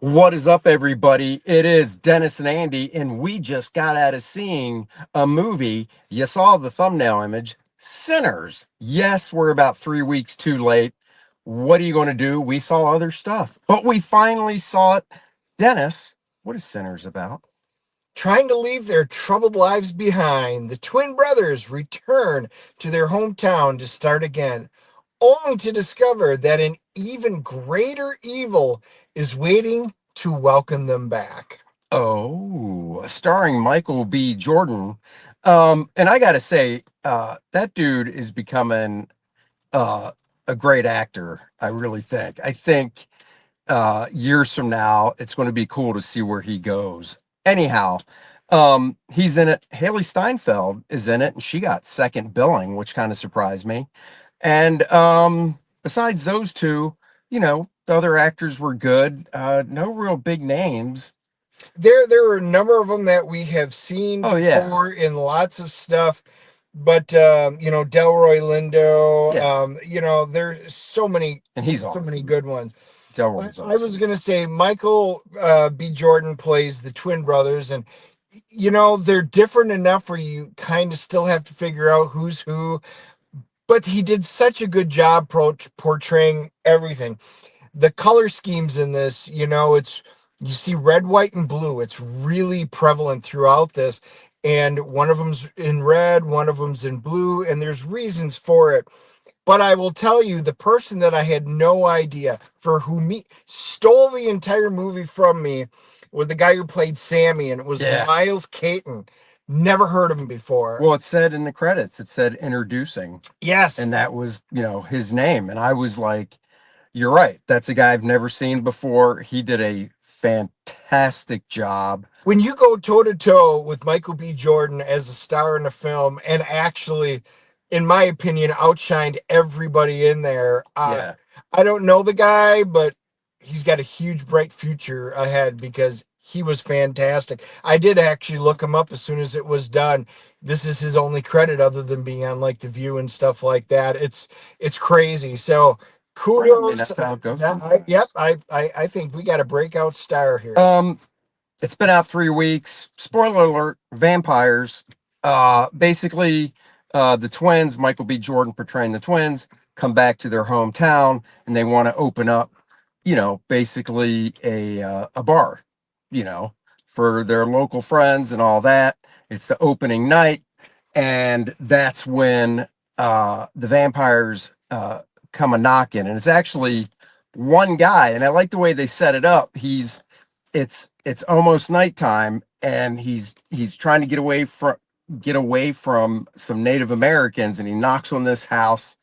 What is up, everybody? It is Dennis and Andy, and we just got out of seeing a movie. You saw the thumbnail image, Sinners. Yes, we're about 3 weeks too late. What are you going to do? We saw other stuff, but we finally saw it. Dennis, what is Sinners about? Trying to leave their troubled lives behind, the twin brothers return to their hometown to start again, only to discover that an even greater evil is waiting to welcome them back. Oh, starring Michael B. Jordan. And I got to say, that dude is becoming uh, a great actor. I really think. I think years from now, it's going to be cool to see where he goes. Anyhow, he's in it. Haley Steinfeld is in it, and she got second billing, which kind of surprised me. And besides those two, the other actors were good. No real big names. There are a number of them that we have seen Oh yeah, before in lots of stuff, but Delroy Lindo, yeah, there's and he's so many awesome. good ones. Delroy's I was awesome. gonna say Michael B. Jordan plays the twin brothers, and they're different enough where you kind of still have to figure out who's who. But he did such a good job portraying everything. The color schemes in this, it's you see red, white, and blue. It's really prevalent throughout this, and one of them's in red, one of them's in blue, and there's reasons for it. But I will tell you, the person that I had no idea for who me stole the entire movie from me was the guy who played Sammy, and it was Yeah. Miles Caton. Never heard of him before. Well, it said in the credits, it said introducing, Yes, and that was, his name. And I was like, you're right. That's a guy I've never seen before. He did a fantastic job. when you go toe to toe with Michael B. Jordan as a star in a film, and actually, in my opinion, outshined everybody in there. Yeah. I don't know the guy, but he's got a huge, bright future ahead because he was fantastic. I did actually look him up as soon as it was done. This is his only credit other than being on like The View and stuff like that. It's crazy. So Right. I mean, kudos. that's how it goes Yep, sometimes. I think we got a breakout star here. Um, it's been out 3 weeks. Spoiler alert, vampires. Basically, the twins, Michael B. Jordan portraying the twins, come back to their hometown and they want to open up, basically a bar, you know, for their local friends and all that. It's the opening night, and that's when the vampires come a knocking, and it's actually one guy. And I like the way they set it up. It's almost nighttime, and he's trying to get away from some Native Americans, and he knocks on this house,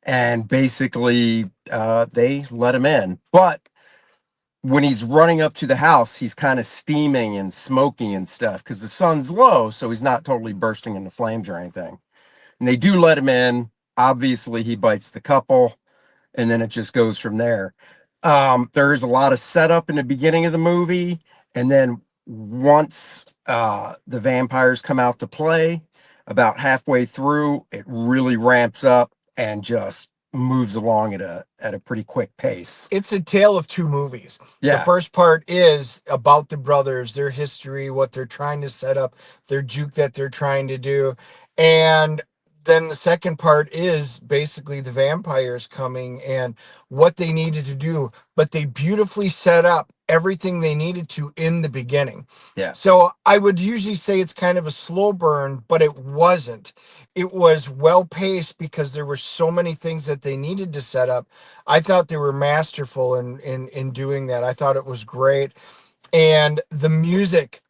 and basically they let him in. But when he's running up to the house, he's kind of steaming and smoking and stuff because the sun's low, so he's not totally bursting into flames or anything. And they do let him in. Obviously, he bites the couple, and then it just goes from there. There is a lot of setup in the beginning of the movie, and then once the vampires come out to play, about halfway through, it really ramps up and just moves along at a pretty quick pace. It's a tale of two movies. The Yeah, first part is about the brothers, their history, what they're trying to set up, their juke that they're trying to do. And then the second part is basically the vampires coming and what they needed to do. But they beautifully set up everything they needed to in the beginning. yeah. So I would usually say it's kind of a slow burn, but it wasn't. It was well paced because there were so many things that they needed to set up. I thought they were masterful in doing that. I thought it was great. And the music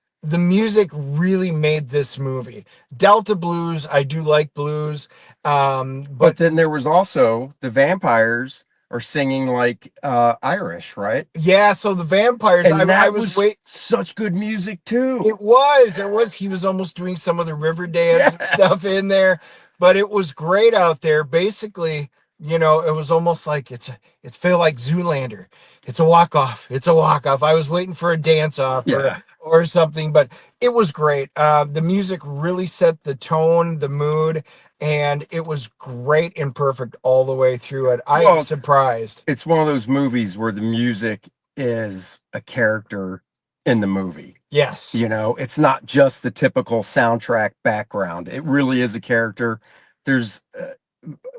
really made this movie. Delta blues, I do like blues. But But then there was also the vampires are singing like Irish, right? yeah, so the vampires, And I that was was wait. such good music too. It was. He was almost doing some of the river dance and stuff Yes. in there, but it was great out there. Basically, it was almost like it's feel like Zoolander. It's a walk off. It's a walk off. I was waiting for a dance off or Yeah. or something, but it was great. The music really set the tone, the mood, and it was great and perfect all the way through it. I am Well, surprised. it's one of those movies where the music is a character in the movie. Yes. You know, it's not just the typical soundtrack background. It really is a character. There's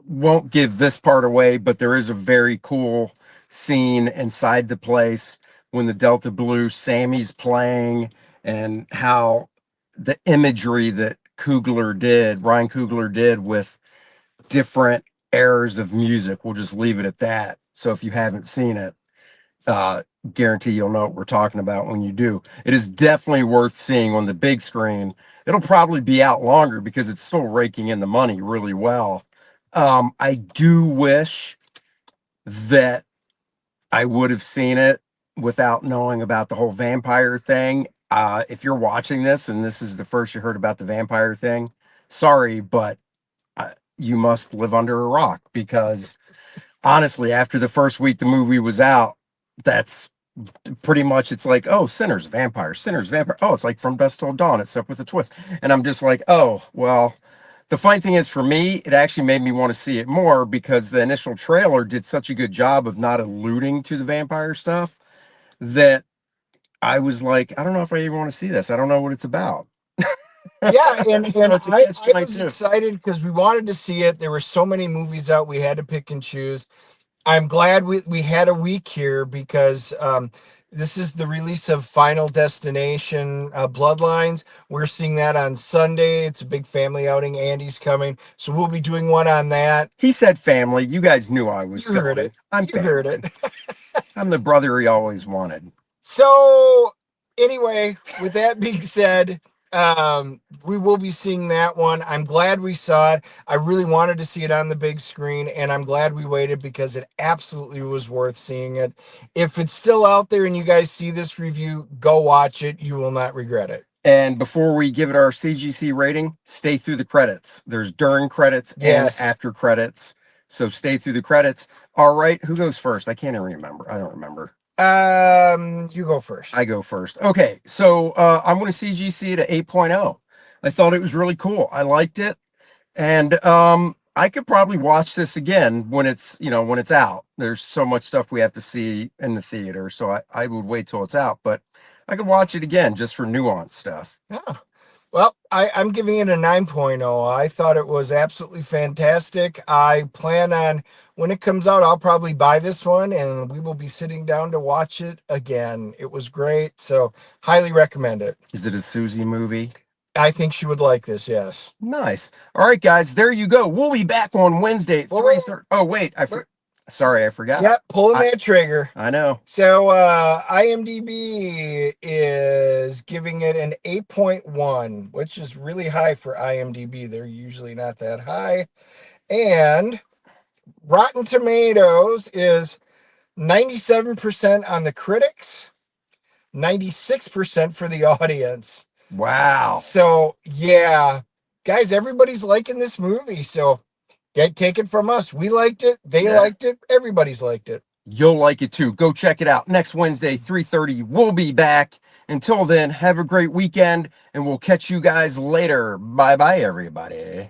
won't give this part away, but there is a very cool scene inside the place when the Delta Blue Sammy's playing, and how the imagery that Ryan Coogler did with different eras of music. We'll just leave it at that. So if you haven't seen it, uh, guarantee you'll know what we're talking about when you do. It is definitely worth seeing on the big screen. It'll probably be out longer because it's still raking in the money really well. I do wish that I would have seen it without knowing about the whole vampire thing. If you're watching this and this is the first you heard about the vampire thing, sorry, but you must live under a rock, because honestly, after the first week the movie was out, that's pretty much, it's like, oh, Sinners, vampire, Sinners, vampire. Oh, it's like From Dusk Till Dawn, except with a twist. And I'm just like, oh, well, the funny thing is, for me, it actually made me want to see it more because the initial trailer did such a good job of not alluding to the vampire stuff that I was like, I don't know if I even want to see this. I don't know what it's about. Yeah, and So it's a catch I was 22. excited because we wanted to see it. There were so many movies out, we had to pick and choose. I'm glad we had a week here because this is the release of Final Destination Bloodlines. We're seeing that on Sunday. It's a big family outing. Andy's coming, so we'll be doing one on that. He said family. You guys knew I was You heard going. it. I'm You heard family. it. I'm the brother he always wanted. So anyway, with that being said, we will be seeing that one. I'm glad we saw it. I really wanted to see it on the big screen, and I'm glad we waited because it absolutely was worth seeing it. If it's still out there and you guys see this review, go watch it. You will not regret it. And before we give it our CGC rating, stay through the credits. There's during credits and Yes. after credits. So stay through the credits. All right, who goes first? I can't even remember. I don't remember. You go first. I go first. Okay, so I'm going to CGC it at 8.0. I thought it was really cool. I liked it, and I could probably watch this again when it's, when it's out. There's so much stuff we have to see in the theater, so I would wait till it's out. But I could watch it again just for nuance stuff. Yeah. Well, I'm giving it a 9.0. I thought it was absolutely fantastic. I plan on, when it comes out, I'll probably buy this one and we will be sitting down to watch it again. It was great. So highly recommend it. Is it a Susie movie? I think she would like this. Yes. Nice. All right, guys, there you go. We'll be back on Wednesday at 3:30. Oh, wait, sorry, I forgot. Yep, pulling that trigger. I know. So IMDb is giving it an 8.1, which is really high for IMDb. They're usually not that high. And Rotten Tomatoes is 97% on the critics, 96% for the audience. Wow. So yeah, guys, everybody's liking this movie. So take it from us. We liked it. They liked it. Everybody's liked it. You'll like it too. Go check it out. Next Wednesday, 3:30. We'll be back. Until then, have a great weekend, and we'll catch you guys later. Bye-bye, everybody.